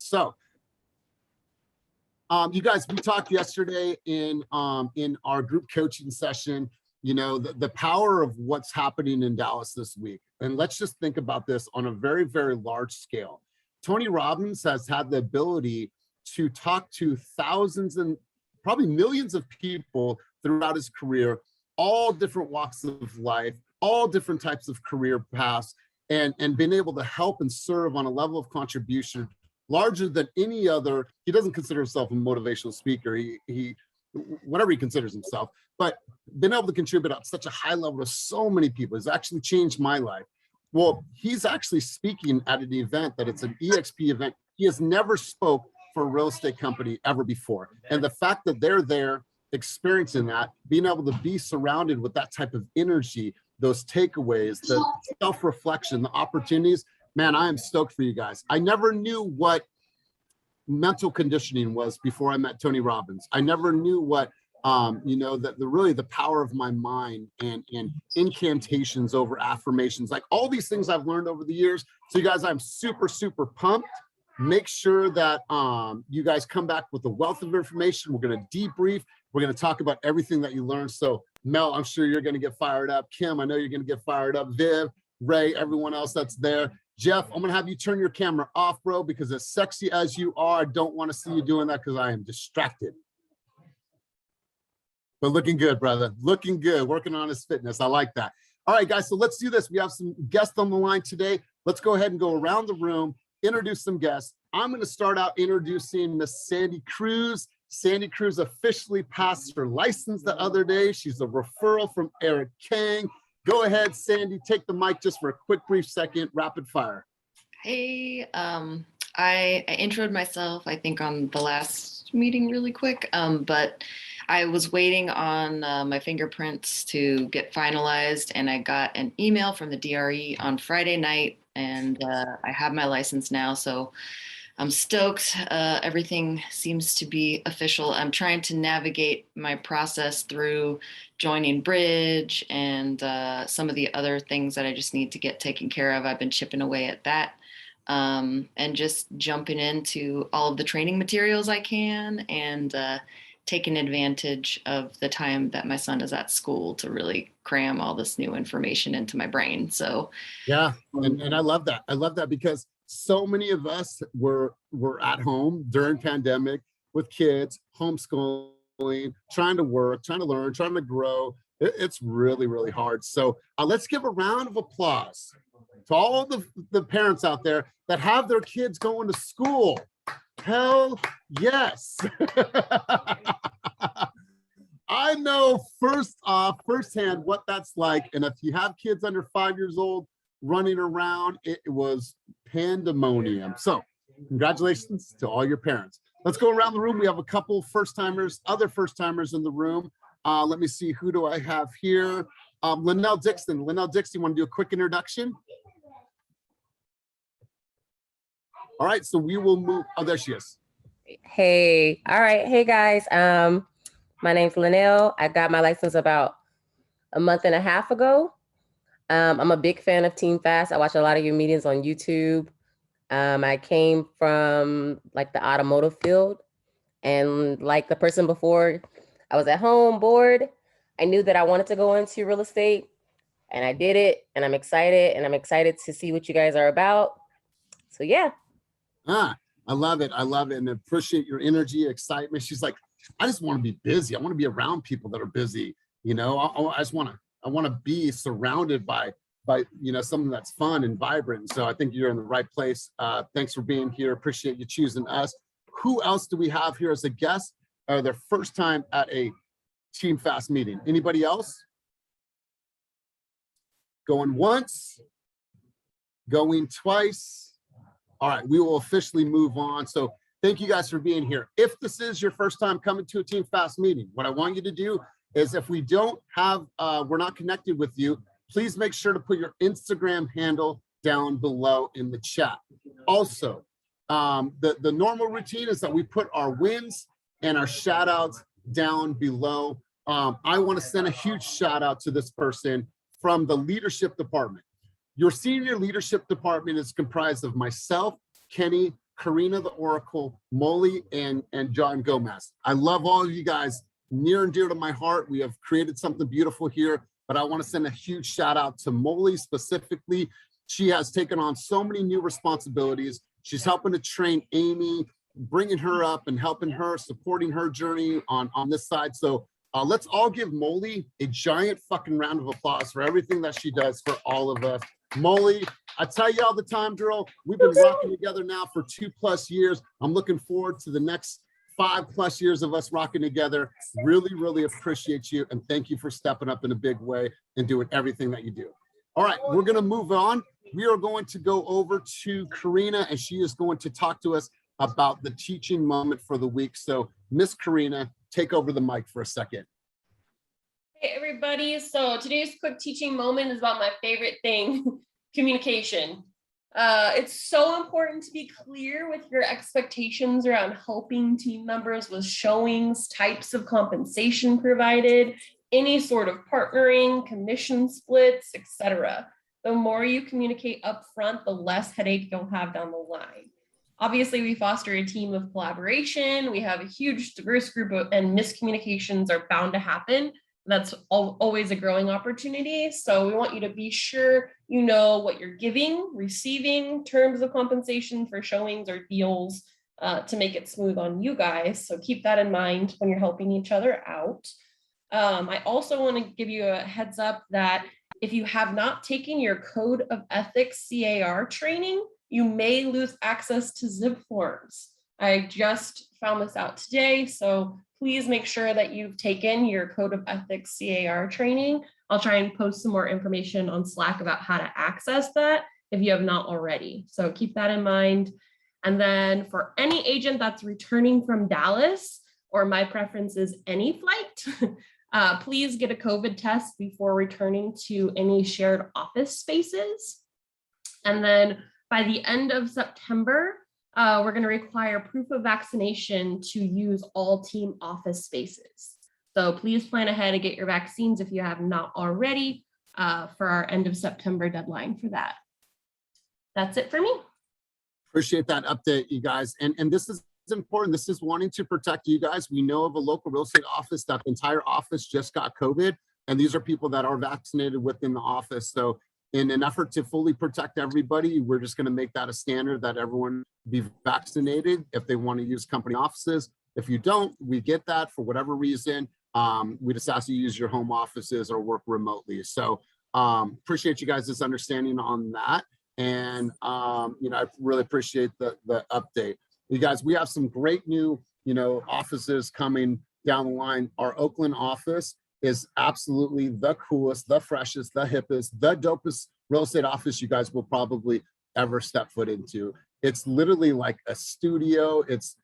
So you guys, we talked yesterday in our group coaching session, you know, the power of what's happening in Dallas this week. And let's just think about this on a very, very large scale. Tony Robbins has had the ability to talk to thousands and probably millions of people throughout his career, all different walks of life, all different types of career paths, and been able to help and serve on a level of contribution larger than any other. He doesn't consider himself a motivational speaker. He whatever he considers himself, but been able to contribute at such a high level to so many people has actually changed my life. Well, he's actually speaking at an event that it's an EXP event. He has never spoke for a real estate company ever before. And the fact that they're there experiencing that, being able to be surrounded with that type of energy, those takeaways, the self-reflection, the opportunities, man, I am stoked for you guys. I never knew what mental conditioning was before I met Tony Robbins. I never knew what, you know, the power of my mind and incantations over affirmations, like all these things I've learned over the years. So you guys, I'm super, super pumped. Make sure that you guys come back with a wealth of information. We're going to debrief. We're going to talk about everything that you learned. So Mel, I'm sure you're going to get fired up. Kim, I know you're going to get fired up. Viv, Ray, everyone else that's there. Jeff, I'm going to have you turn your camera off, bro, because as sexy as you are, I don't want to see you doing that because I am distracted. But looking good, brother. Looking good. Working on his fitness. I like that. All right, guys, so let's do this. We have some guests on the line today. Let's go ahead and go around the room, introduce some guests. I'm going to start out introducing Miss Sandy Cruz. Sandy Cruz officially passed her license the other day. She's a referral from Eric Kang. Go ahead, Sandy, take the mic just for a quick, brief second, rapid fire. Hey, I introed myself, I think, on the last meeting really quick, but I was waiting on my fingerprints to get finalized, and I got an email from the DRE on Friday night, and I have my license now, so I'm stoked. Everything seems to be official. I'm trying to navigate my process through joining Bridge and some of the other things that I just need to get taken care of. I've been chipping away at that and just jumping into all of the training materials I can and taking advantage of the time that my son is at school to really cram all this new information into my brain. So yeah, and I love that. I love that because so many of us were at home during pandemic with kids, homeschooling, trying to work, trying to learn, trying to grow. It's really, really hard. So let's give a round of applause to all the parents out there that have their kids going to school. Hell yes. I know firsthand what that's like. And if you have kids under 5 years old running around, it was pandemonium. So congratulations to all your parents. Let's go around the room. We have a couple first-timers, other first-timers in the room. Let me see, who do I have here? Linnell Dixon. Linnell Dixon, you want to do a quick introduction? All right, so we will move. Oh, there she is. Hey, all right. Hey, guys. My name's Linnell. I got my license about a month and a half ago. I'm a big fan of Team Fast. I watch a lot of your meetings on YouTube. I came from like the automotive field, and like the person before, I was at home bored. I knew that I wanted to go into real estate, and I did it, and I'm excited to see what you guys are about. So yeah. I love it. I love it, and appreciate your energy, excitement. She's like, I just want to be busy. I want to be around people that are busy. You know, I just want to be surrounded by you know, something that's fun and vibrant. So I think you're in the right place. Thanks for being here. Appreciate you choosing us. Who else do we have here as a guest? Their first time at a Team Fast meeting. Anybody else? Going once, going twice. All right, we will officially move on. So thank you guys for being here. If this is your first time coming to a Team Fast meeting, what I want you to do is, if we don't have, we're not connected with you, please make sure to put your Instagram handle down below in the chat. Also, the normal routine is that we put our wins and our shout outs down below. I want to send a huge shout out to this person from the leadership department. Your senior leadership department is comprised of myself, Kenny, Karina the Oracle, Molly, and John Gomez. I love all of you guys, near and dear to my heart. We have created something beautiful here, but I want to send a huge shout out to Molly specifically. She has taken on so many new responsibilities. She's helping to train Amy, bringing her up and helping her, supporting her journey on this side. So let's all give Molly a giant fucking round of applause for everything that she does for all of us. Molly, I tell you all the time, girl, we've been rocking together now for 2+ years. I'm looking forward to the next 5+ years of us rocking together. Really, really appreciate you. And thank you for stepping up in a big way and doing everything that you do. All right, we're going to move on. We are going to go over to Karina, and she is going to talk to us about the teaching moment for the week. So Miss Karina, take over the mic for a second. Hey everybody, so today's quick teaching moment is about my favorite thing, communication. It's so important to be clear with your expectations around helping team members with showings, types of compensation provided, any sort of partnering, commission splits, etc. The more you communicate upfront, the less headache you'll have down the line. Obviously, we foster a team of collaboration. We have a huge diverse group and miscommunications are bound to happen. That's always a growing opportunity. So we want you to be sure you know what you're giving, receiving, terms of compensation for showings or deals to make it smooth on you guys. So keep that in mind when you're helping each other out. I also want to give you a heads up that if you have not taken your Code of Ethics CAR training, you may lose access to zip forms. I just found this out today, so please make sure that you've taken your Code of Ethics CAR training. I'll try and post some more information on Slack about how to access that if you have not already. So keep that in mind. And then for any agent that's returning from Dallas, or my preference is any flight, please get a COVID test before returning to any shared office spaces. And then by the end of September, we're going to require proof of vaccination to use all team office spaces. So please plan ahead and get your vaccines if you have not already for our end of September deadline for that. That's it for me. Appreciate that update, you guys. And this is important. This is wanting to protect you guys. We know of a local real estate office that the entire office just got COVID, and these are people that are vaccinated within the office. So in an effort to fully protect everybody, we're just going to make that a standard that everyone be vaccinated if they want to use company offices. If you don't, we get that for whatever reason. We just ask you to use your home offices or work remotely. So appreciate you guys' understanding on that. And I really appreciate the update. You guys, we have some great new offices coming down the line. Our Oakland office is absolutely the coolest, the freshest, the hippest, the dopest real estate office you guys will probably ever step foot into. It's literally like a studio. It's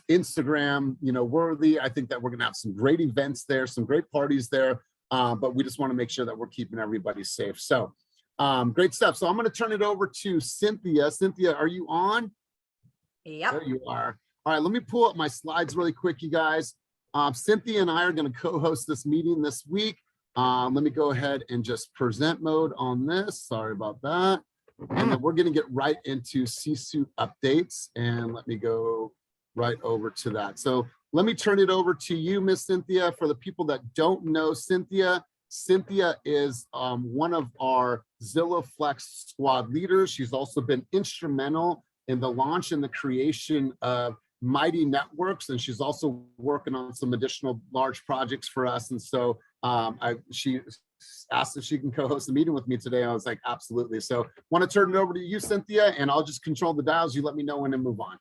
Instagram, worthy. I think that we're gonna have some great events there, some great parties there, but we just want to make sure that we're keeping everybody safe. So great stuff. So I'm gonna turn it over to Cynthia. Cynthia, are you on? Yep. There you are. All right, let me pull up my slides really quick, you guys. Cynthia and I are going to co-host this meeting this week. Let me go ahead and just present mode on this. Sorry about that. And then we're going to get right into SISU updates. And let me go right over to that. So let me turn it over to you, Miss Cynthia. For the people that don't know Cynthia, Cynthia is one of our Zillow Flex squad leaders. She's also been instrumental in the launch and the creation of Mighty Networks, and she's also working on some additional large projects for us. And so she asked if she can co-host the meeting with me today. I was like, absolutely. So want to turn it over to you, Cynthia, and I'll just control the dials. You let me know when to move on.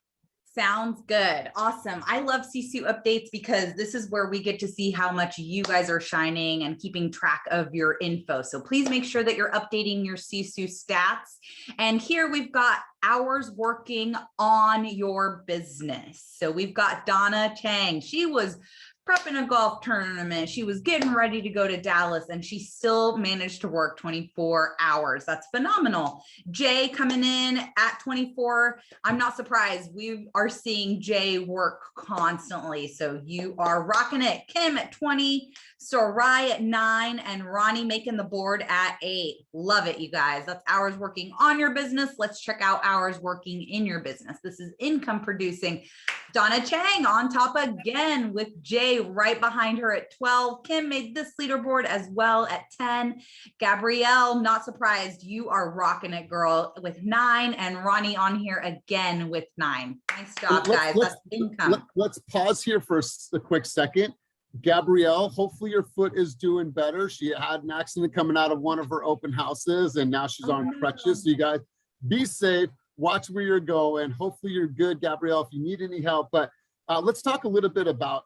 Sounds good. Awesome. I love SISU updates because this is where we get to see how much you guys are shining and keeping track of your info. So please make sure that you're updating your SISU stats. And here we've got hours working on your business. So we've got Donna Chang. She was prepping a golf tournament. She was getting ready to go to Dallas, and she still managed to work 24 hours. That's phenomenal. Jay coming in at 24. I'm not surprised. We are seeing Jay work constantly. So you are rocking it. Kim at 20, Sarai at 9, and Ronnie making the board at 8. Love it, you guys. That's hours working on your business. Let's check out hours working in your business. This is income producing. Donna Chang on top again with Jay right behind her at 12. Kim made this leaderboard as well at 10. Gabrielle, not surprised. You are rocking it, girl, with 9, and Ronnie on here again with 9. Nice job, guys. That's income. Let's pause here for a quick second. Gabrielle, hopefully your foot is doing better. She had an accident coming out of one of her open houses, and now she's on crutches. So you guys be safe. Watch where you're going. Hopefully you're good, Gabrielle, if you need any help. But let's talk a little bit about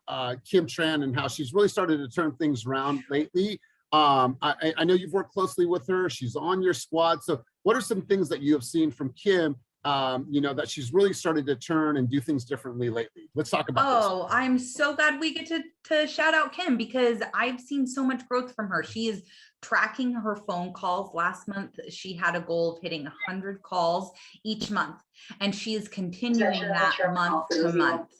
Kim Tran and how she's really started to turn things around lately. I know you've worked closely with her. She's on your squad. So what are some things that you have seen from Kim, that she's really started to turn and do things differently lately? Let's talk about this. Oh, I'm so glad we get to shout out Kim, because I've seen so much growth from her. She is tracking her phone calls. Last month, she had a goal of hitting 100 calls each month, and she is continuing that month to month.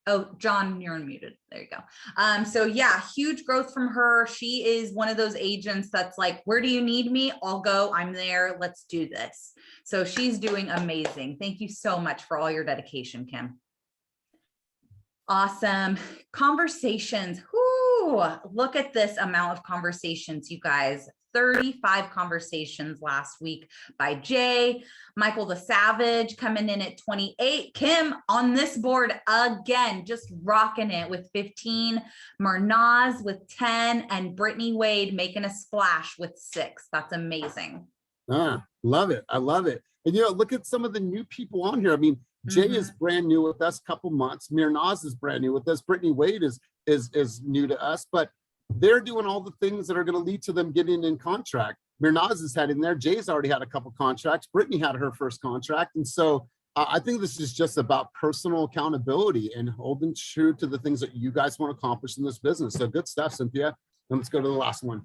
Oh, John, you're unmuted. There you go. So yeah, huge growth from her. She is one of those agents that's like, where do you need me? I'll go. I'm there. Let's do this. So she's doing amazing. Thank you so much for all your dedication, Kim. Awesome. Conversations. Whoo, look at this amount of conversations, you guys. 35 conversations last week by Jay. Michael the Savage coming in at 28. Kim on this board again, just rocking it with 15. Murnaz with 10, and Brittany Wade making a splash with 6. That's amazing. Love it. I love it. And look at some of the new people on here. I mean, Jay is brand new with us, couple months. Murnaz is brand new with us. Brittany Wade is new to us, but they're doing all the things that are going to lead to them getting in contract. Murnaz is heading there. Jay's already had a couple contracts. Brittany had her first contract. And so I think this is just about personal accountability and holding true to the things that you guys want to accomplish in this business. So good stuff, Cynthia. And let's go to the last one.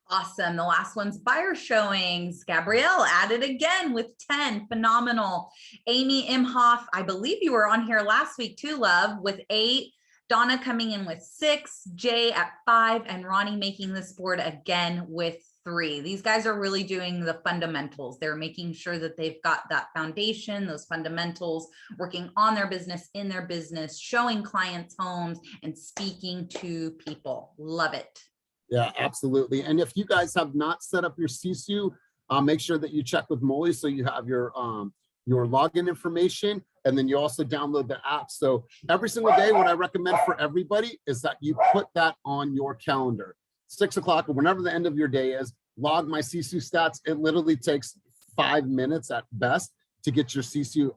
Awesome. The last one's buyer showings. Gabrielle added again with 10. Phenomenal. Amy Imhoff, I believe you were on here last week too, love, with 8. Donna coming in with 6, Jay at 5, and Ronnie making this board again with 3. These guys are really doing the fundamentals. They're making sure that they've got that foundation, those fundamentals, working on their business, in their business, showing clients homes, and speaking to people. Love it. Yeah, absolutely. And if you guys have not set up your SISU, make sure that you check with Molly so you have your login information, and then you also download the app. So every single day, what I recommend for everybody is that you put that on your calendar. 6 o'clock or whenever the end of your day is, log my SISU stats. It literally takes 5 minutes at best to get your SISU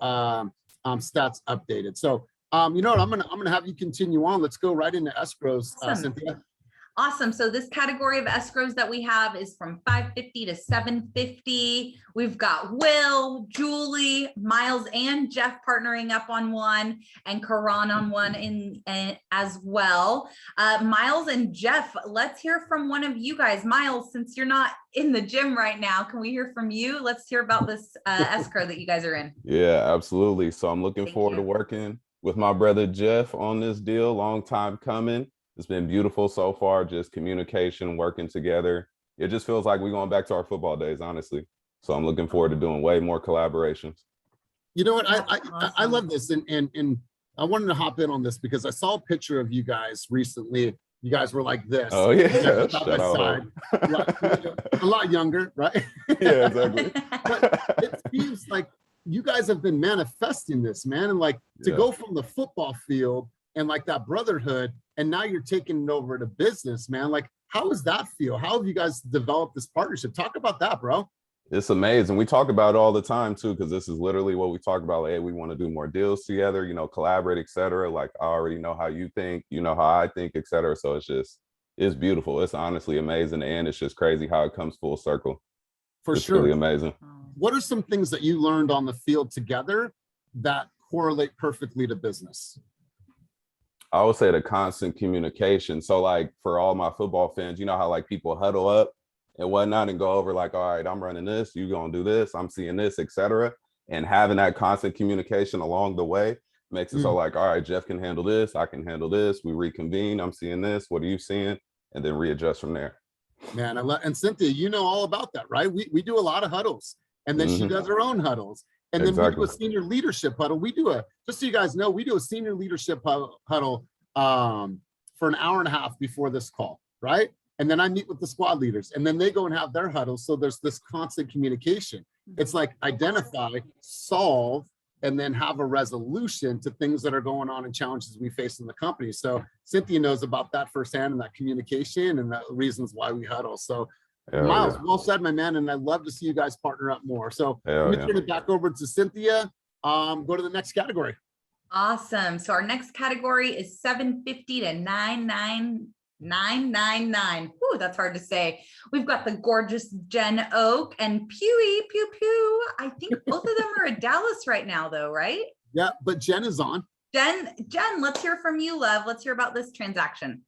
stats updated. So you know what, I'm gonna have you continue on. Let's go right into escrows, Cynthia. Awesome. So this category of escrows that we have is from 550 to 750. We've got Will, Julie, Miles, and Jeff partnering up on one, and Karan on one as well. Miles and Jeff, let's hear from one of you guys. Miles, since you're not in the gym right now, can we hear from you? Let's hear about this escrow that you guys are in. Yeah, absolutely. So I'm looking forward to working with my brother Jeff on this deal. Long time coming. It's been beautiful so far, just communication, working together. It just feels like we're going back to our football days, honestly. So I'm looking forward to doing way more collaborations. You know what, I love this, and I wanted to hop in on this because I saw a picture of you guys recently. You guys were like this. Oh yeah, a lot younger, right? Yeah, exactly. But it seems like you guys have been manifesting this, man, and like to go from the football field and like that brotherhood, and now you're taking it over to business, man. Like, how does that feel? How have you guys developed this partnership? Talk about that, bro. It's amazing. We talk about it all the time too, because this is literally what we talk about. Like, hey, we want to do more deals together, collaborate, etc. Like, I already know how you think, you know how I think, etc. So it's beautiful. It's honestly amazing, and it's just crazy how it comes full circle. For it's sure. Really amazing. What are some things that you learned on the field together that correlate perfectly to business? I would say the constant communication. So like for all my football fans, you know how like people huddle up and whatnot and go over like, all right, I'm running this, you gonna do this, I'm seeing this, etc. And having that constant communication along the way makes it so like, all right, Jeff can handle this, I can handle this, we reconvene, I'm seeing this, what are you seeing? And then readjust from there. Man, and Cynthia, you know all about that, right? We do a lot of huddles, and then she does her own huddles. And then we do a senior leadership huddle. Just so you guys know, we do a senior leadership huddle for an hour and a half before this call, right? And then I meet with the squad leaders, and then they go and have their huddles. So there's this constant communication. It's like identify, solve, and then have a resolution to things that are going on and challenges we face in the company. So Cynthia knows about that firsthand and that communication and the reasons why we huddle. So Miles, well said, my man. And I'd love to see you guys partner up more. So let me turn it back over to Cynthia. Go to the next category. Awesome. So our next category is 750 to 99999. Whew, that's hard to say. We've got the gorgeous Jen Oak and Pew. I think both of them are at Dallas right now, though, right? Yeah, but Jen is on. Jen, let's hear from you, love. Let's hear about this transaction.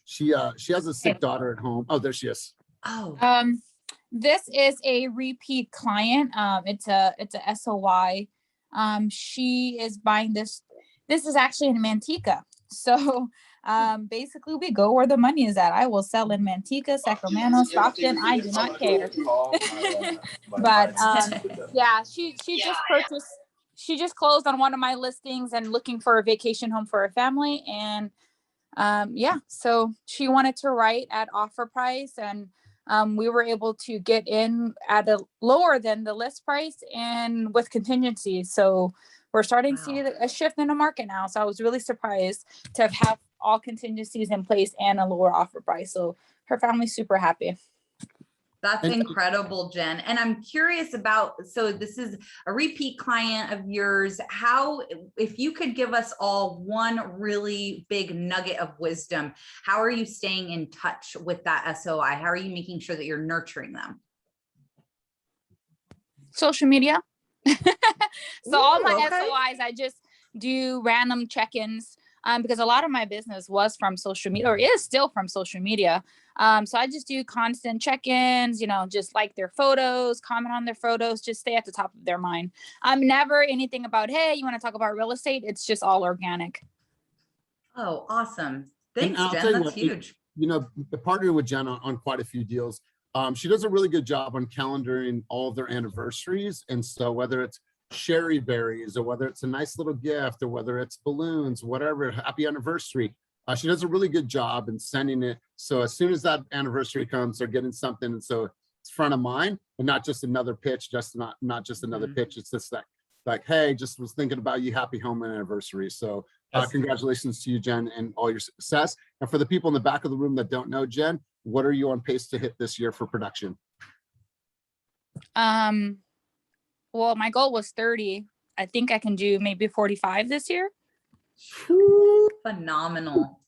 She has a sick daughter at home. Oh, there she is. Oh. This is a repeat client. It's a SOY. She is buying this. This is actually in Manteca. So basically we go where the money is at. I will sell in Manteca, Sacramento, Stockton. I do not care. But yeah, she just purchased. She just closed on one of my listings and looking for a vacation home for her family. And yeah, so she wanted to write at offer price, and we were able to get in at a lower than the list price and with contingencies. So we're starting to see a shift in the market now. So I was really surprised to have all contingencies in place and a lower offer price. So her family's super happy. That's incredible, Jen. And I'm curious about, so this is a repeat client of yours. How, if you could give us all one really big nugget of wisdom, how are you staying in touch with that SOI? How are you making sure that you're nurturing them? Social media. So all my SOIs, I just do random check-ins because a lot of my business was from social media, or is still from social media. So I just do constant check-ins, you know, just like their photos, comment on their photos, just stay at the top of their mind. I'm never anything about, hey, you want to talk about real estate? It's just all organic. Oh, awesome. Thanks, Jen. That's huge. You know, partnering with Jen on quite a few deals. She does a really good job on calendaring all of their anniversaries. And so whether it's sherry berries, or whether it's a nice little gift, or whether it's balloons, whatever, happy anniversary, she does a really good job in sending it. So as soon as that anniversary comes, they're getting something. And so it's front of mind, and not just another pitch, just not just another pitch. It's just like, hey, just was thinking about you, happy home anniversary. So congratulations to you, Jen, and all your success. And for the people in the back of the room that don't know Jen, what are you on pace to hit this year for production? Well, my goal was 30. I think I can do maybe 45 this year. Phenomenal.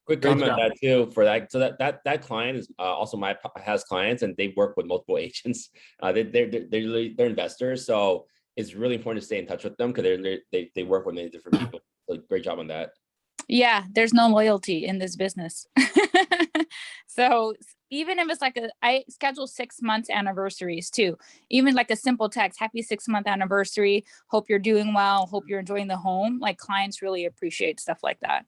Quick comment on that too for that. So that client is also has clients, and they work with multiple agents. They're investors, so it's really important to stay in touch with them because they work with many different people. So great job on that. Yeah, there's no loyalty in this business. So even if it's like I schedule 6 months anniversaries too, even like a simple text, happy 6-month anniversary. Hope you're doing well. Hope you're enjoying the home. Like clients really appreciate stuff like that.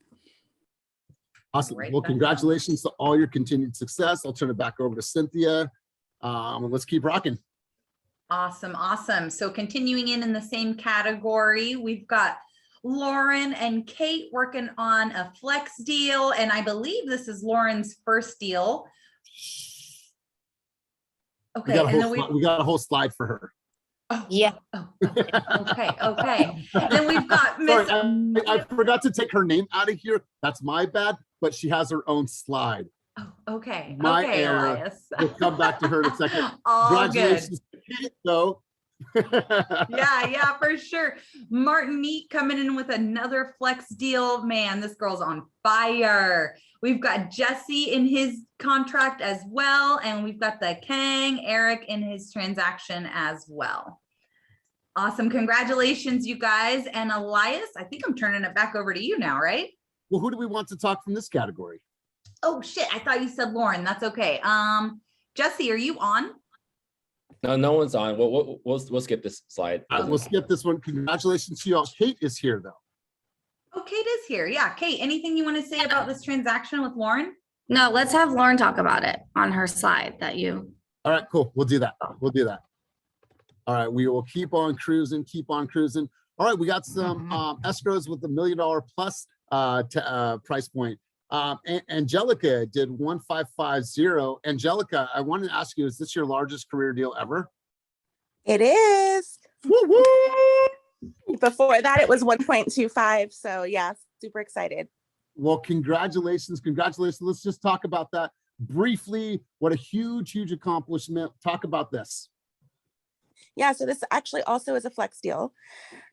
Awesome. Well, congratulations to all your continued success. I'll turn it back over to Cynthia. Let's keep rocking. Awesome. Awesome. So continuing in the same category, we've got Lauren and Kate working on a flex deal. And I believe this is Lauren's first deal. Okay. We got a whole slide for her. Oh, yeah. Oh, okay. Okay. Then we've got Miss. Sorry, I forgot to take her name out of here. That's my bad, but she has her own slide. Oh, okay. My okay, error. Elias. We'll come back to her in a second. All Congratulations good. to Kate, though. Yeah, for sure. Martinique coming in with another flex deal. Man, this girl's on fire. We've got Jesse in his contract as well. And we've got the Kang, Eric in his transaction as well. Awesome. Congratulations, you guys. And Elias, I think I'm turning it back over to you now, right? Well, who do we want to talk from this category? Oh shit, I thought you said Lauren. That's okay. Jesse, are you on? No, no one's on. We'll skip this slide. We'll skip this one. Congratulations to you all. Kate is here though. Oh, Kate is here. Yeah, Kate, anything you want to say about this transaction with Lauren? No, let's have Lauren talk about it on her slide that you. All right, cool. We'll do that. We'll do that. All right, we will keep on cruising, keep on cruising. All right, we got some escrows with $1 million plus price point. Angelica did 1550. Angelica, I wanted to ask you, is this your largest career deal ever? It is. Woo-woo! Before that, it was 1.25. So yeah, super excited. Well, congratulations, congratulations. Let's just talk about that briefly. What a huge, huge accomplishment. Talk about this. Yeah, so this actually also is a flex deal.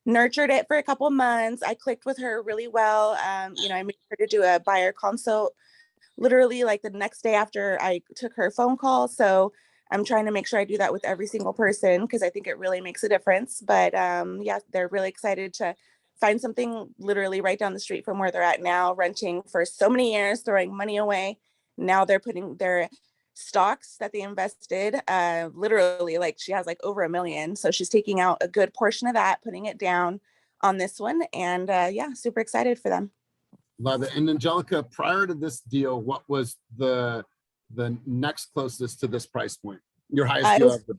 Nurtured it for a couple months. I clicked with her really well. You know, I made her to do a buyer consult literally like the next day after I took her phone call. So I'm trying to make sure I do that with every single person because I think it really makes a difference. But yeah, they're really excited to find something literally right down the street from where they're at now, renting for so many years, throwing money away. Now they're putting their stocks that they invested, literally like she has like over $1 million. So she's taking out a good portion of that, putting it down on this one. And yeah, super excited for them. Love it. And Angelica, prior to this deal, what was the next closest to this price point? Your highest deal ever?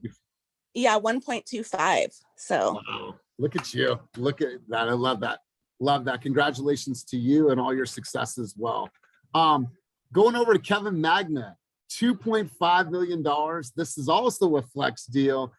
Yeah, 1.25. So wow, look at you. Look at that. I love that. Love that. Congratulations to you and all your success as well. Going over to Kevin Magna, $2.5 million. This is also a flex deal.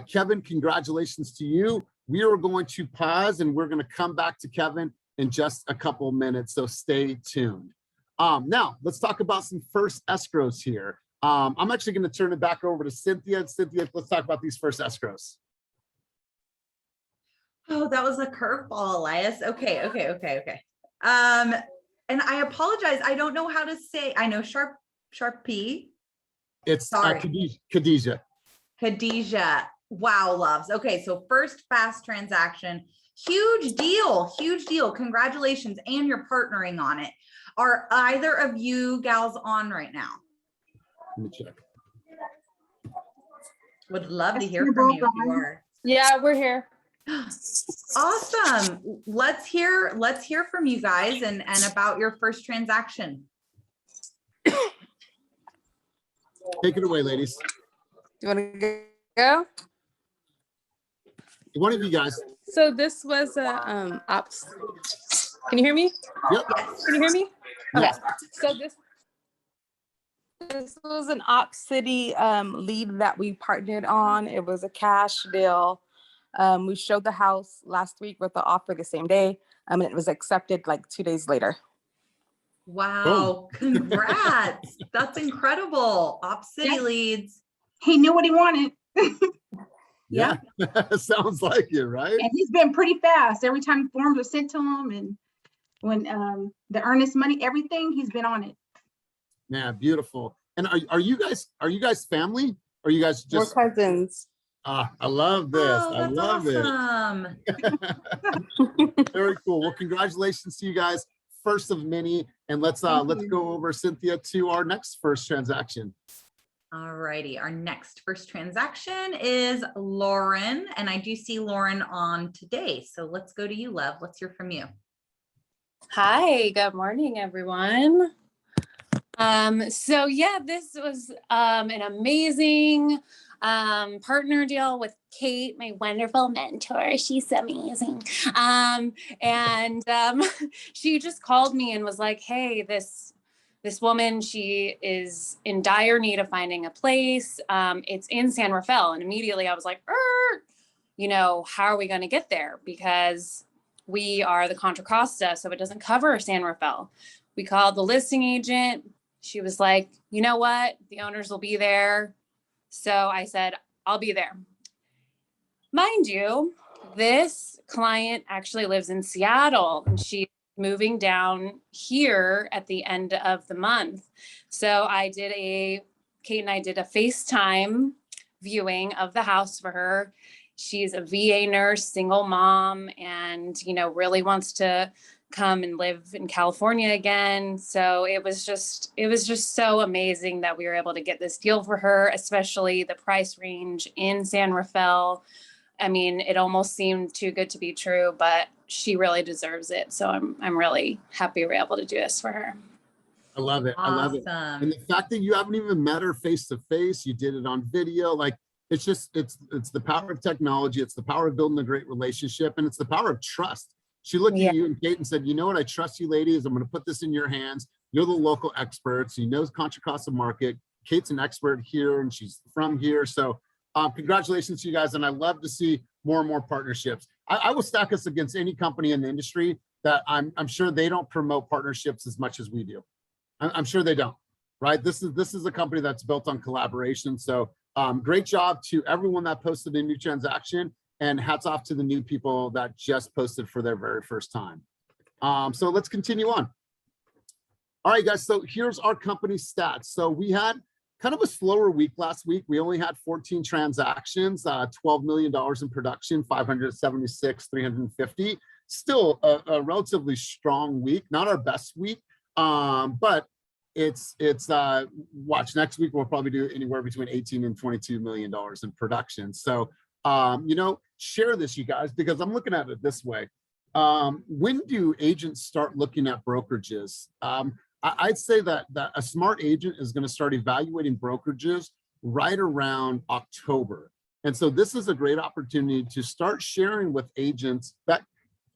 Kevin, congratulations to you. We are going to pause and we're going to come back to Kevin in just a couple of minutes. So stay tuned. Now let's talk about some first escrows here. I'm actually going to turn it back over to Cynthia. Cynthia, let's talk about these first escrows. Oh, that was a curveball, Elias. Okay. And I apologize. I don't know how to say. I know Sharpie. It's Khadijah. Khadijah. Wow, loves. Okay, so first fast transaction. Huge deal. Huge deal. Congratulations. And you're partnering on it. Are either of you gals on right now? Let me check. Would love to hear from you if you are. Yeah, we're here. Awesome. Let's hear from you guys and about your first transaction. Take it away, ladies. You want to go? One of you guys. So this was a ops. Can you hear me? Yep. Can you hear me? Okay. Yes. So this was an Ops City lead that we partnered on. It was a cash deal. We showed the house last week with the offer the same day. And it was accepted like 2 days later. Wow. Congrats. That's incredible. Ops City leads. He knew what he wanted. Yeah. Sounds like it, right? And he's been pretty fast. Every time forms are sent to him and when the earnest money, everything, he's been on it. Yeah, beautiful. And are you guys family? Or are you guys just We're cousins? I love this. Oh, I love awesome. it. Very cool. Well, congratulations to you guys. First of many. And let's go over, Cynthia, to our next first transaction. All righty. Our next first transaction is Lauren. And I do see Lauren on today. So let's go to you, Lev. Let's hear from you. Hi, good morning, everyone. So yeah, this was an amazing partner deal with Kate, my wonderful mentor. She's amazing. She just called me and was like, hey, this woman, she is in dire need of finding a place. It's in San Rafael. And immediately I was like, you know, how are we going to get there? Because we are the Contra Costa, so it doesn't cover San Rafael. We called the listing agent. She was like, you know what? The owners will be there. So I said, I'll be there. Mind you, this client actually lives in Seattle and she's moving down here at the end of the month. So Kate and I did a FaceTime viewing of the house for her. She's a VA nurse, single mom, and, you know, really wants to come and live in California again. So it was just so amazing that we were able to get this deal for her, especially the price range in San Rafael. I mean, it almost seemed too good to be true, but she really deserves it. So I'm really happy we're able to do this for her. I love it. I love it. And the fact that you haven't even met her face to face, you did it on video, like it's just, it's the power of technology. It's the power of building a great relationship, and it's the power of trust. She looked at you and Kate and said, you know what, I trust you ladies. I'm going to put this in your hands. You're the local experts. She knows Contra Costa Market. Kate's an expert here and she's from here. So congratulations to you guys. And I love to see more and more partnerships. I will stack us against any company in the industry that I'm sure they don't promote partnerships as much as we do. I'm sure they don't, right? This is a company that's built on collaboration. So great job to everyone that posted a new transaction, and hats off to the new people that just posted for their very first time. So let's continue on. All right, guys, so here's our company stats. So we had kind of a slower week last week. We only had 14 transactions, $12 million in production, 576, 350. Still a relatively strong week, not our best week, but it's watch next week, we'll probably do anywhere between 18 and $22 million in production. So, you know, share this, you guys, because I'm looking at it this way. When do agents start looking at brokerages? I'd say that a smart agent is going to start evaluating brokerages right around October. And so this is a great opportunity to start sharing with agents that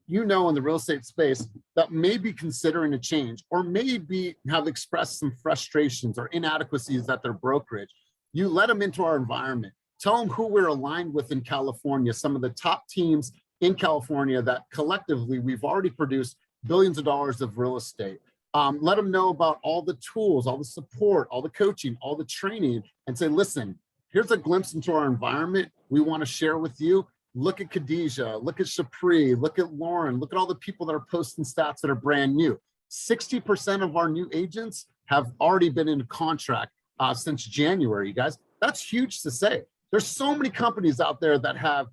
you know in the real estate space that may be considering a change, or maybe have expressed some frustrations or inadequacies at their brokerage. You let them into our environment. Tell them who we're aligned with in California, some of the top teams in California that collectively we've already produced billions of dollars of real estate. Let them know about all the tools, all the support, all the coaching, all the training, and say, listen, here's a glimpse into our environment we want to share with you. Look at Khadijah, look at Shapri, look at Lauren, look at all the people that are posting stats that are brand new. 60% of our new agents have already been in contract since January, you guys. That's huge to say. There's so many companies out there that have,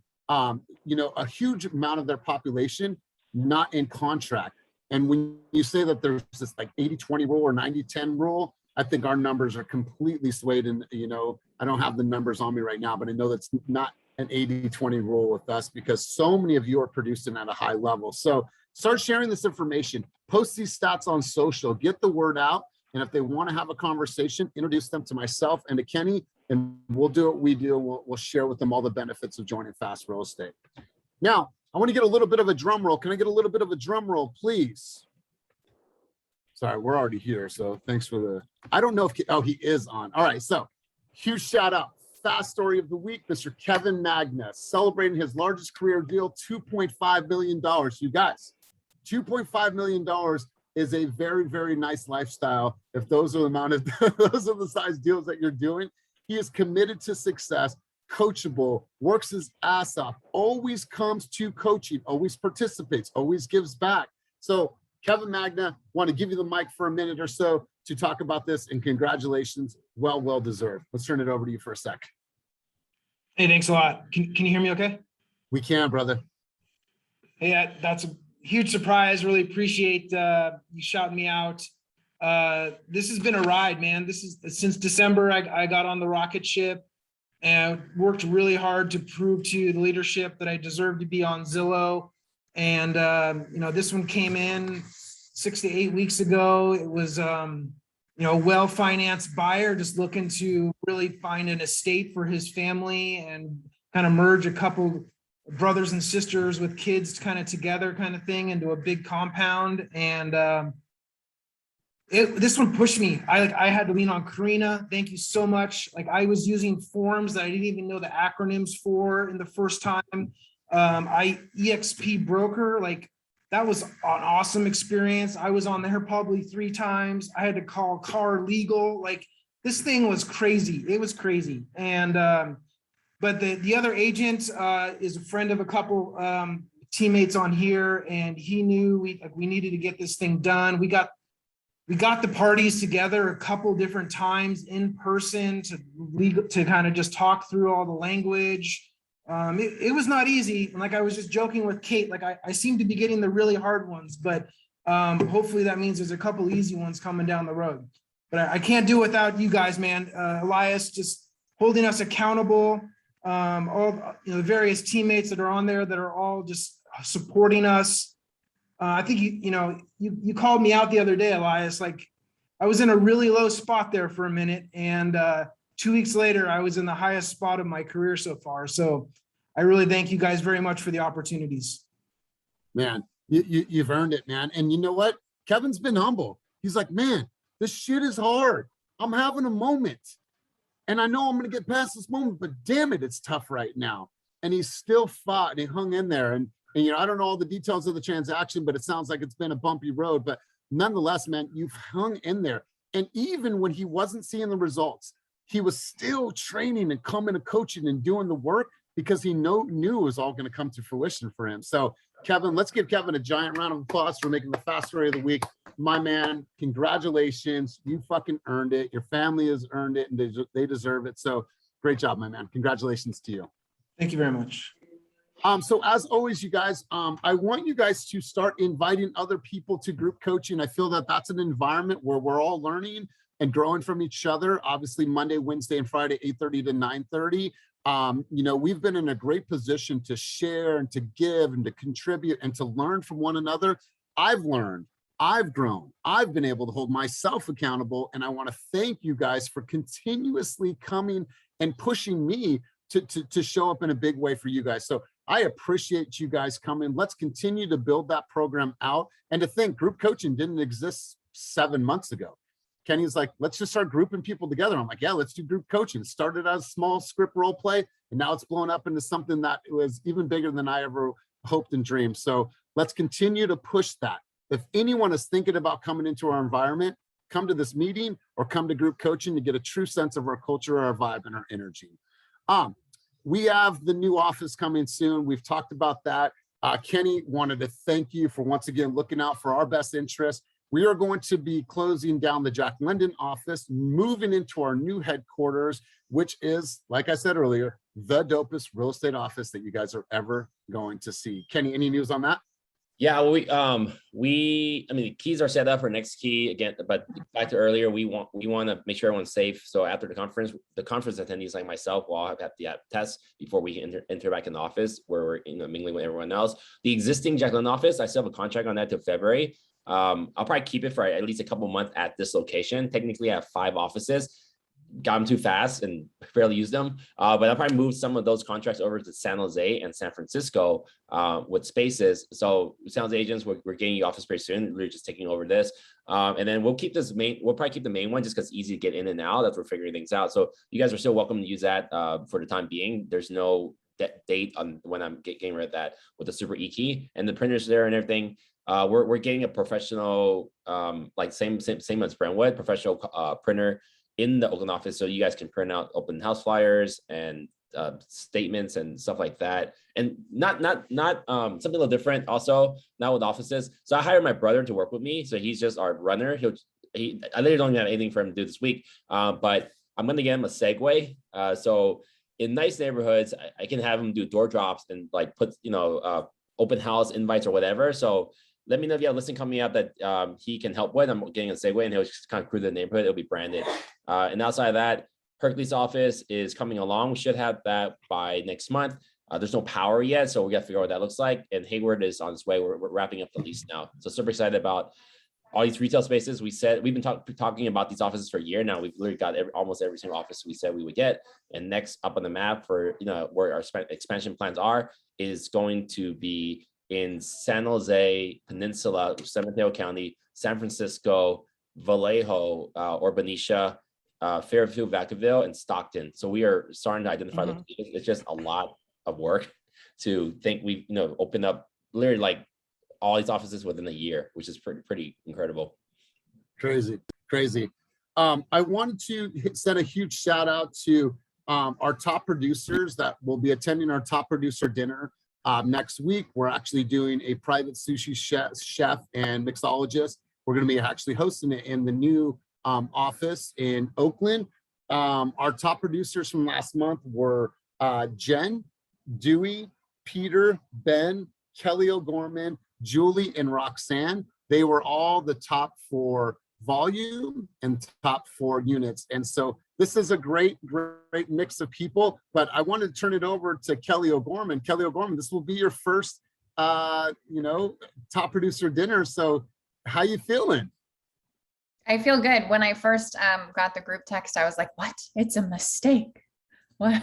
you know, a huge amount of their population not in contract. And when you say that there's this like 80-20 rule or 90-10 rule, I think our numbers are completely swayed. And, you know, I don't have the numbers on me right now, but I know that's not an 80-20 rule with us, because so many of you are producing at a high level. So start sharing this information, post these stats on social, get the word out. And if they want to have a conversation, introduce them to myself and to Kenny, and we'll do what we do. We'll share with them all the benefits of joining Fast Real Estate. Now, I want to get a little bit of a drum roll. Can I get a little bit of a drum roll, please? Sorry, we're already here. So thanks for the, I don't know if, oh, he is on. All right. So huge shout out. Fast story of the week, Mr. Kevin Magnus, celebrating his largest career deal, $2.5 million. You guys, $2.5 million is a very, very nice lifestyle. If those are the amount of, those are the size deals that you're doing. He is committed to success, coachable, works his ass off, always comes to coaching, always participates, always gives back. So Kevin Magna, want to give you the mic for a minute or so to talk about this, and congratulations, well deserved. Let's turn it over to you for a sec. Hey, thanks a lot. Can you hear me okay? We can, brother. Hey, that's a huge surprise. Really appreciate you shouting me out. This has been a ride, man. This is since December, I got on the rocket ship and worked really hard to prove to the leadership that I deserve to be on Zillow. And, you know, this one came in 6 to 8 weeks ago. It was, you know, a well-financed buyer just looking to really find an estate for his family and kind of merge a couple brothers and sisters with kids kind of together kind of thing into a big compound. And this one pushed me. I had to lean on Karina. Thank you so much. Like, I was using forms that I didn't even know the acronyms for in the first time. EXP broker, like, that was an awesome experience. I was on there probably 3 times. I had to call car legal. Like, this thing was crazy. It was crazy. And but the other agent is a friend of a couple teammates on here, and he knew we needed to get this thing done. We got the parties together a couple different times in person to kind of just talk through all the language. It was not easy. And like I was just joking with Kate, like I seem to be getting the really hard ones, but hopefully that means there's a couple easy ones coming down the road. But I can't do it without you guys, man. Elias just holding us accountable. All the various teammates that are on there that are all just supporting us. I think you called me out the other day, Elias. Like I was in a really low spot there for a minute, and 2 weeks later, I was in the highest spot of my career so far. So I really thank you guys very much for the opportunities. Man, you've earned it, man. And you know what? Kevin's been humble. He's like, man, this shit is hard. I'm having a moment. And I know I'm going to get past this moment, but damn it, it's tough right now. And he still fought and he hung in there. And I don't know all the details of the transaction, but it sounds like it's been a bumpy road. But nonetheless, man, you've hung in there. And even when he wasn't seeing the results, he was still training and coming and coaching and doing the work because he knew it was all going to come to fruition for him. So Kevin, let's give Kevin a giant round of applause for making the fast story of the week. My man, congratulations. You fucking earned it. Your family has earned it and they deserve it. So great job, my man. Congratulations to you. Thank you very much. So as always, you guys, I want you guys to start inviting other people to group coaching. I feel that that's an environment where we're all learning and growing from each other. Obviously Monday, Wednesday, and Friday, 8:30 to 9:30. We've been in a great position to share and to give and to contribute and to learn from one another. I've learned, I've grown, I've been able to hold myself accountable. And I want to thank you guys for continuously coming and pushing me to show up in a big way for you guys. So I appreciate you guys coming. Let's continue to build that program out. And to think group coaching didn't exist 7 months ago. Kenny's like, let's just start grouping people together. I'm like, yeah, let's do group coaching. It started as small script role play, and now it's blown up into something that was even bigger than I ever hoped and dreamed. So let's continue to push that. If anyone is thinking about coming into our environment, come to this meeting or come to group coaching to get a true sense of our culture, our vibe, and our energy. We have the new office coming soon. We've talked about that. Kenny wanted to thank you for once again looking out for our best interest. We are going to be closing down the Jack London office, moving into our new headquarters, which is, like I said earlier, the dopest real estate office that you guys are ever going to see. Kenny, any news on that? Yeah, well, the keys are set up for next key again, but back to earlier, we want to make sure everyone's safe. So after the conference attendees like myself will have the test before we enter back in the office where we're mingling with everyone else. The existing Jack London office, I still have a contract on that till February. I'll probably keep it for at least a couple months at this location. Technically, I have 5 offices. Got them too fast and barely used them. But I'll probably move some of those contracts over to San Jose and San Francisco with spaces. So San Jose agents, we're getting you office space soon. We're just taking over this. And then we'll probably keep the main one just because it's easy to get in and out as we're figuring things out. So you guys are still welcome to use that for the time being. There's no date on when I'm getting rid of that with the super e-key and the printers there and everything. We're getting a professional, like same as Brentwood, professional printer in the Oakland office, so you guys can print out open house flyers and statements and stuff like that. And not something a little different also now with offices. So I hired my brother to work with me, so he's just our runner. I literally don't have anything for him to do this week, but I'm gonna get him a Segway. So in nice neighborhoods, I can have him do door drops and like put open house invites or whatever. So let me know if you have a listing coming up that he can help with. I'm getting a Segway and he'll just kind of cruise the neighborhood. It'll be branded. And outside of that, Hercules office is coming along. We should have that by next month. There's no power yet, so we got to figure out what that looks like. And Hayward is on its way. We're wrapping up the lease now. So super excited about all these retail spaces. We've been talking about these offices for a year now. We've literally got almost every single office we said we would get. And next up on the map for where our expansion plans are is going to be in San Jose Peninsula, San Mateo County, San Francisco, Vallejo, or Benicia, Fairfield, Vacaville, and Stockton. So we are starting to identify locations. It's just a lot of work to think we've opened up literally like all these offices within a year, which is pretty incredible. Crazy. I wanted to send a huge shout out to our top producers that will be attending our top producer dinner next week. We're actually doing a private sushi chef and mixologist. We're going to be actually hosting it in the new office in Oakland. Our top producers from last month were Jen, Dewey, Peter, Ben, Kelly O'Gorman, Julie, and Roxanne. They were all the top for volume and top for units. And so this is a great mix of people, but I want to turn it over to Kelly O'Gorman. Kelly O'Gorman, this will be your first, top producer dinner. So how you feeling? I feel good. When I first got the group text, I was like, what? It's a mistake. What?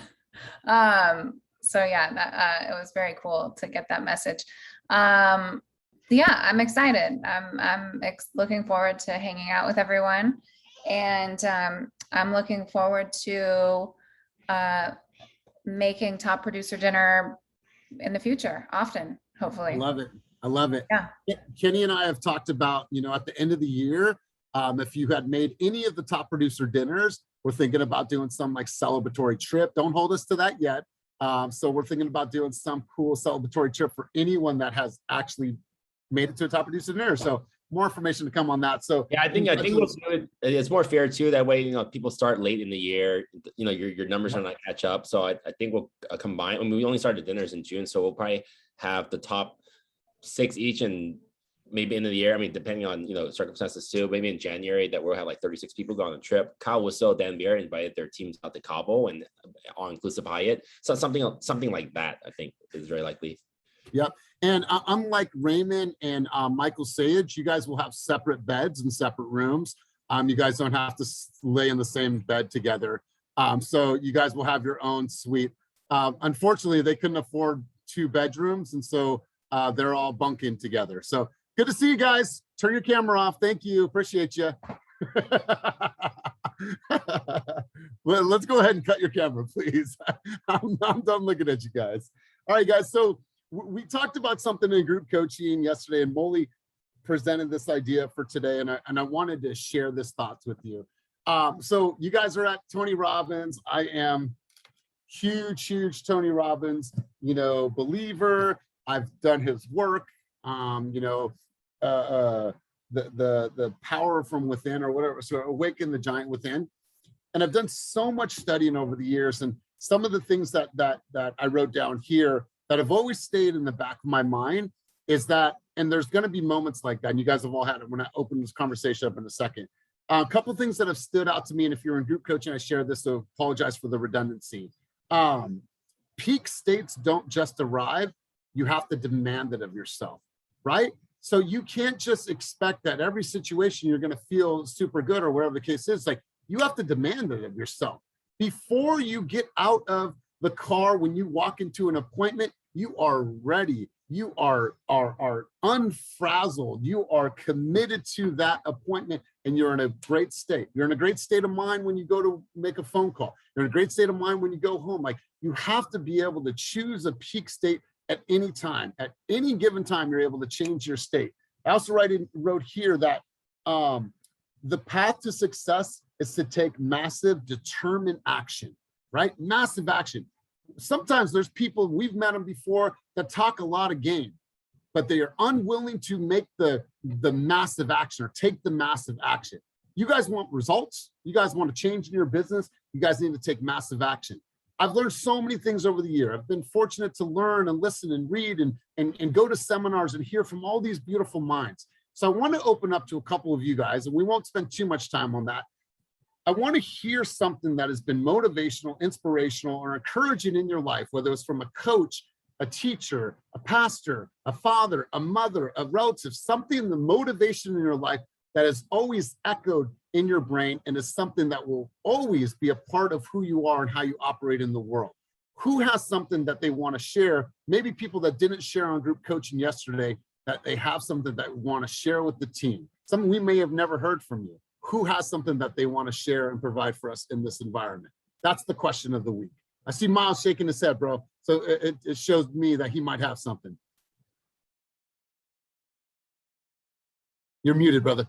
So yeah, that, it was very cool to get that message. Yeah, I'm excited. I'm looking forward to hanging out with everyone. And I'm looking forward to making top producer dinner in the future, often, hopefully. I love it. I love it. Yeah. Kenny and I have talked about, at the end of the year, if you had made any of the top producer dinners, we're thinking about doing some like celebratory trip. Don't hold us to that yet. So we're thinking about doing some cool celebratory trip for anyone that has actually made it to a top producer dinner. So more information to come on that. So yeah, I think we'll do it. It's more fair too. That way, people start late in the year. Your numbers are not catch up. So I think we'll combine. I mean, we only started dinners in June, so we'll probably have the top 6 each, and maybe end of the year. I mean, depending on circumstances too. Maybe in January that we'll have like 36 people go on a trip. Kyle was still Dan Beer invited their teams out to Cabo and all inclusive Hyatt. So something like that I think is very likely. Yep. And unlike Raymond and Michael Sage, you guys will have separate beds and separate rooms. You guys don't have to lay in the same bed together. So you guys will have your own suite. Unfortunately, they couldn't afford 2 bedrooms, and so they're all bunking together. So good to see you guys. Turn your camera off. Thank you. Appreciate you. Well, let's go ahead and cut your camera, please. I'm done looking at you guys. All right, guys. So we talked about something in group coaching yesterday, and Molly presented this idea for today, and I wanted to share this thoughts with you. So you guys are at Tony Robbins. I am huge Tony Robbins, believer. I've done his work, the power from within, or whatever. So awaken the giant within. And I've done so much studying over the years, and some of the things that I wrote down here that have always stayed in the back of my mind is that, and there's going to be moments like that, and you guys have all had it when I open this conversation up in a second. A couple of things that have stood out to me, and if you're in group coaching, I share this, so apologize for the redundancy. Peak states don't just arrive, you have to demand it of yourself, right? So you can't just expect that every situation you're going to feel super good or whatever the case is. Like, you have to demand it of yourself. Before you get out of the car, when you walk into an appointment, you are ready. You are unfrazzled. You are committed to that appointment, and you're in a great state. You're in a great state of mind when you go to make a phone call. You're in a great state of mind when you go home. Like, you have to be able to choose a peak state at any time. At any given time, you're able to change your state. I also wrote here that the path to success is to take massive, determined action, right? Massive action. Sometimes there's people, we've met them before, that talk a lot of game, but they are unwilling to make the massive action, or take the massive action. You guys want results. You guys want to change in your business. You guys need to take massive action. I've learned so many things over the year. I've been fortunate to learn and listen and read and go to seminars and hear from all these beautiful minds. So I want to open up to a couple of you guys, and we won't spend too much time on that. I want to hear something that has been motivational, inspirational, or encouraging in your life, whether it's from a coach, a teacher, a pastor, a father, a mother, a relative, something, the motivation in your life that has always echoed in your brain and is something that will always be a part of who you are and how you operate in the world. Who has something that they want to share? Maybe people that didn't share on group coaching yesterday, that they have something that want to share with the team. Something we may have never heard from you. Who has something that they want to share and provide for us in this environment? That's the question of the week. I see Miles shaking his head, bro. So it shows me that he might have something. You're muted, brother.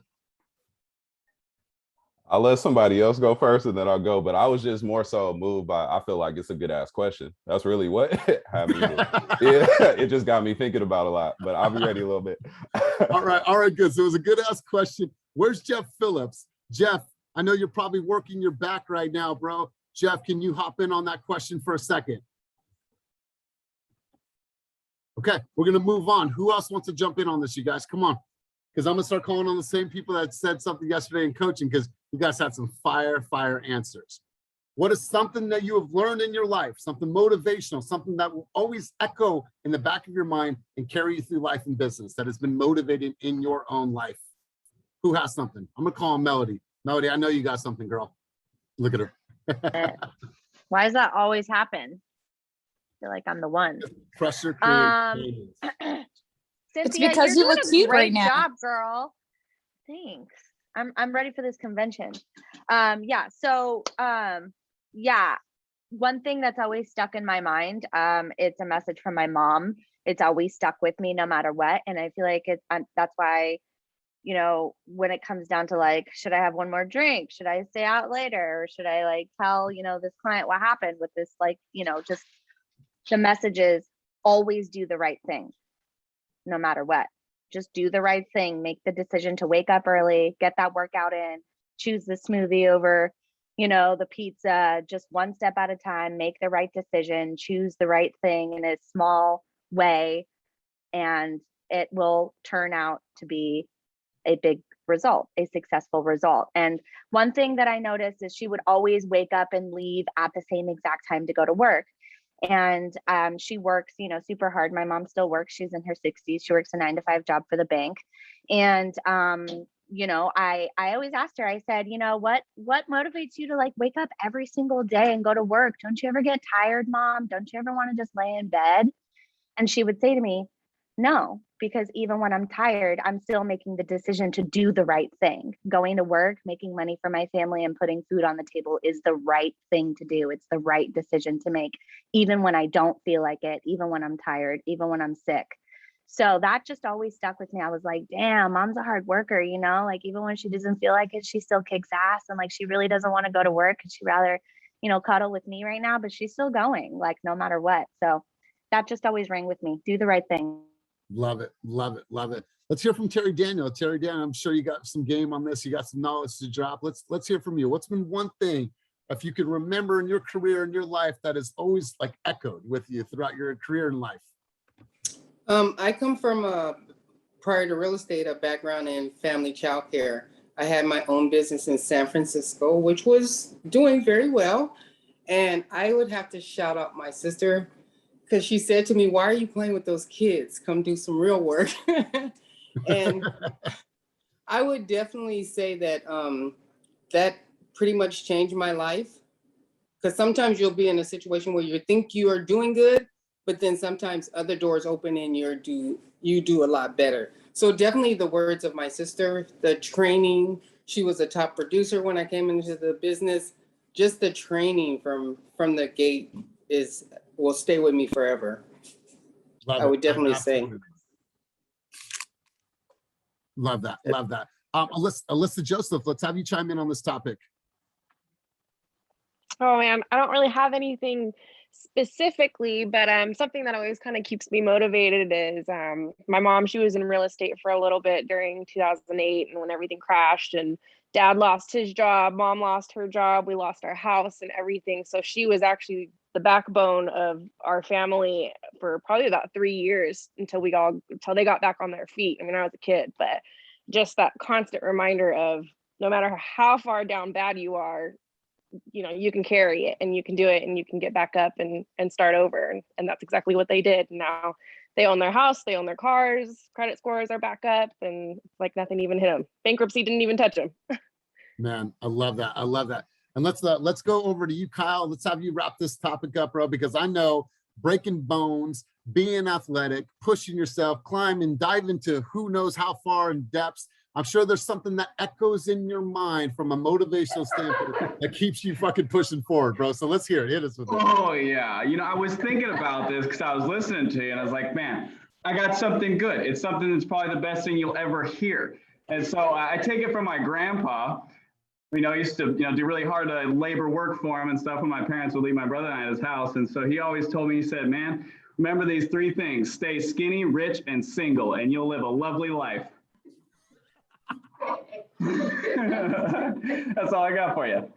I'll let somebody else go first and then I'll go. But I was just more so moved by, I feel like it's a good ass question. That's really what had me. Yeah, it just got me thinking about a lot, but I'll be ready a little bit. All right, good. So it was a good ass question. Where's Jeff Phillips? Jeff, I know you're probably working your back right now, bro. Jeff, can you hop in on that question for a second? Okay, we're gonna move on. Who else wants to jump in on this, you guys? Come on, because I'm gonna start calling on the same people that said something yesterday in coaching, because you guys had some fire answers. What is something that you have learned in your life, something motivational, something that will always echo in the back of your mind and carry you through life and business that has been motivating in your own life? Who has something? I'm gonna call on Melody. Melody, I know you got something, girl. Look at her. Why does that always happen? I feel like I'm the one. Pressure creates It's Cynthia, because you're you doing look a cute great right now. job, girl. Thanks. I'm ready for this convention. Yeah, one thing that's always stuck in my mind, it's a message from my mom. It's always stuck with me no matter what. And I feel like that's why, you know, when it comes down to like, should I have one more drink? Should I stay out later? Or should I like tell, you know, this client what happened with this, like, you know, just the message is always do the right thing, no matter what. Just do the right thing. Make the decision to wake up early, get that workout in, choose the smoothie over, you know, the pizza, just one step at a time, make the right decision, choose the right thing in a small way, and it will turn out to be a big result, a successful result. And one thing that I noticed is she would always wake up and leave at the same exact time to go to work. And she works, you know, super hard. My mom still works. She's in her 60s. She works a 9-to-5 job for the bank. And, you know, I always asked her, I said, you know, what motivates you to like wake up every single day and go to work? Don't you ever get tired, Mom? Don't you ever want to just lay in bed? And she would say to me, no, because even when I'm tired, I'm still making the decision to do the right thing. Going to work, making money for my family, and putting food on the table is the right thing to do. It's the right decision to make, even when I don't feel like it, even when I'm tired, even when I'm sick. So that just always stuck with me. I was like, damn, Mom's a hard worker, you know, like even when she doesn't feel like it, she still kicks ass. And like, she really doesn't want to go to work, and she'd rather, you know, cuddle with me right now, but she's still going, like, no matter what. So that just always rang with me. Do the right thing. Love it, love it, love it. Let's hear from Terry Daniel. Terry Daniel, I'm sure you got some game on this. You got some knowledge to drop. Let's hear from you. What's been one thing, if you could remember in your career, in your life, that has always like echoed with you throughout your career and life? I come from prior to real estate, a background in family childcare. I had my own business in San Francisco, which was doing very well. And I would have to shout out my sister, because she said to me, why are you playing with those kids? Come do some real work. And I would definitely say that that pretty much changed my life. Because sometimes you'll be in a situation where you think you are doing good, but then sometimes other doors open and you do a lot better. So definitely the words of my sister, the training. She was a top producer when I came into the business. Just the training from the gate will stay with me forever. I would definitely say. Love that, love that. Alyssa Joseph, let's have you chime in on this topic. Oh man, I don't really have anything specifically, but something that always kind of keeps me motivated is my mom. She was in real estate for a little bit during 2008, and when everything crashed and Dad lost his job, Mom lost her job, we lost our house and everything. So she was actually the backbone of our family for probably about 3 years until they got back on their feet. I mean, I was a kid, but just that constant reminder of no matter how far down bad you are, you know, you can carry it and you can do it and you can get back up and start over. And that's exactly what they did. Now they own their house, they own their cars, credit scores are back up, and it's like nothing even hit them. Bankruptcy didn't even touch them. Man, I love that. I love that. And let's go over to you, Kyle. Let's have you wrap this topic up, bro, because I know breaking bones, being athletic, pushing yourself, climbing, dive into who knows how far in depths. I'm sure there's something that echoes in your mind from a motivational standpoint that keeps you fucking pushing forward, bro. So let's hear it. Hit us with it. Oh yeah. You know, I was thinking about this because I was listening to you and I was like, man, I got something good. It's something that's probably the best thing you'll ever hear. And so I take it from my grandpa. You know, I used to, do really hard labor work for him and stuff when my parents would leave my brother and I at his house. And so he always told me, he said, man, remember these 3 things: stay skinny, rich, and single, and you'll live a lovely life. That's all I got for you.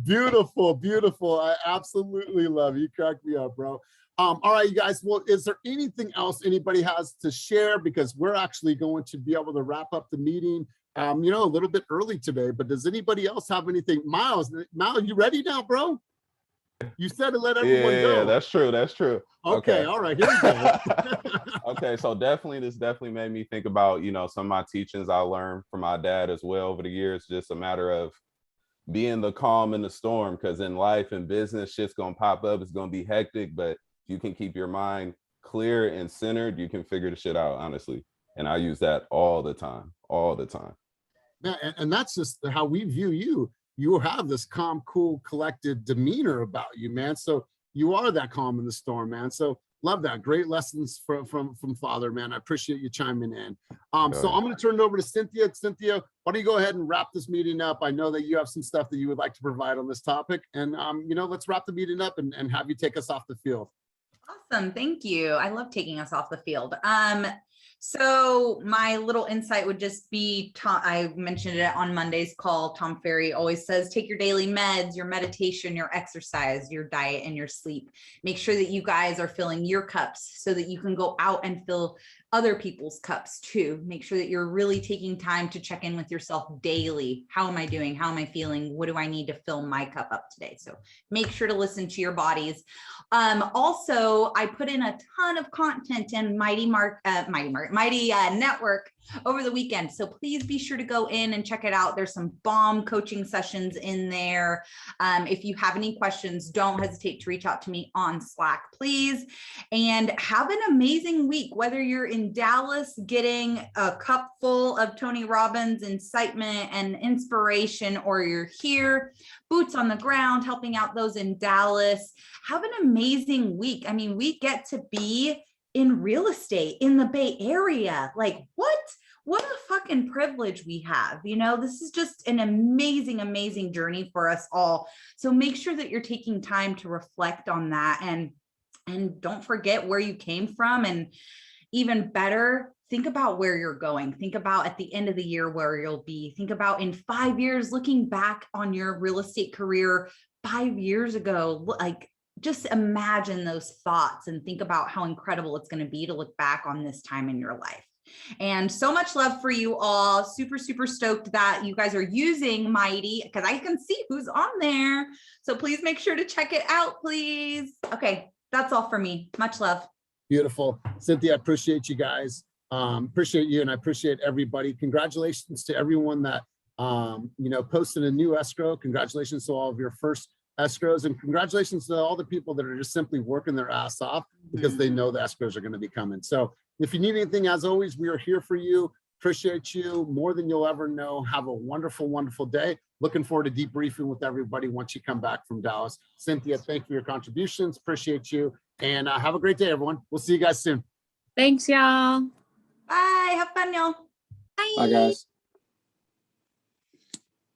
Beautiful, beautiful. I absolutely love you. You cracked me up, bro. All right, you guys. Well, is there anything else anybody has to share? Because we're actually going to be able to wrap up the meeting, a little bit early today. But does anybody else have anything? Miles, you ready now, bro? You said to let everyone go. Yeah, that's true. That's true. Okay. All right. Here we go. Okay, so this definitely made me think about, some of my teachings I learned from my dad as well over the years. Just a matter of being the calm in the storm, because in life and business, shit's gonna pop up. It's gonna be hectic, but you can keep your mind clear and centered. You can figure the shit out, honestly. And I use that all the time. Yeah, and that's just how we view you. You have this calm, cool, collected demeanor about you, man. So you are that calm in the storm, man. So love that. Great lessons from Father, man. I appreciate you chiming in. So I'm going to turn it over to Cynthia. Cynthia, why don't you go ahead and wrap this meeting up? I know that you have some stuff that you would like to provide on this topic. And, let's wrap the meeting up and have you take us off the field. Awesome. Thank you. I love taking us off the field. So my little insight would just be, I mentioned it on Monday's call. Tom Ferry always says, take your daily meds, your meditation, your exercise, your diet, and your sleep. Make sure that you guys are filling your cups so that you can go out and fill other people's cups too. Make sure that you're really taking time to check in with yourself daily. How am I doing? How am I feeling? What do I need to fill my cup up today? So make sure to listen to your bodies. Also, I put in a ton of content in Mighty Network over the weekend. So please be sure to go in and check it out. There's some bomb coaching sessions in there. If you have any questions, don't hesitate to reach out to me on Slack, please. And have an amazing week, whether you're in Dallas getting a cup full of Tony Robbins incitement and inspiration, or you're here, boots on the ground, helping out those in Dallas. Have an amazing week. I mean, we get to be in real estate in the Bay Area. Like, what a fucking privilege we have. This is just an amazing, amazing journey for us all. So make sure that you're taking time to reflect on that, and don't forget where you came from, and even better, think about where you're going. Think about at the end of the year where you'll be. Think about in 5 years, looking back on your real estate career 5 years ago. Like, just imagine those thoughts and think about how incredible it's going to be to look back on this time in your life. And so much love for you all. Super, super stoked that you guys are using Mighty, because I can see who's on there. So please make sure to check it out, please. Okay, that's all for me. Much love. Beautiful. Cynthia, I appreciate you guys. Appreciate you, and I appreciate everybody. Congratulations to everyone that posted a new escrow. Congratulations to all of your first escrows, and congratulations to all the people that are just simply working their ass off because they know the escrows are going to be coming. So if you need anything, as always, we are here for you. Appreciate you more than you'll ever know. Have a wonderful, wonderful day. Looking forward to debriefing with everybody once you come back from Dallas. Cynthia, thank you for your contributions. Appreciate you. And have a great day, everyone. We'll see you guys soon. Thanks, y'all. Bye. Have fun, y'all. Bye, guys.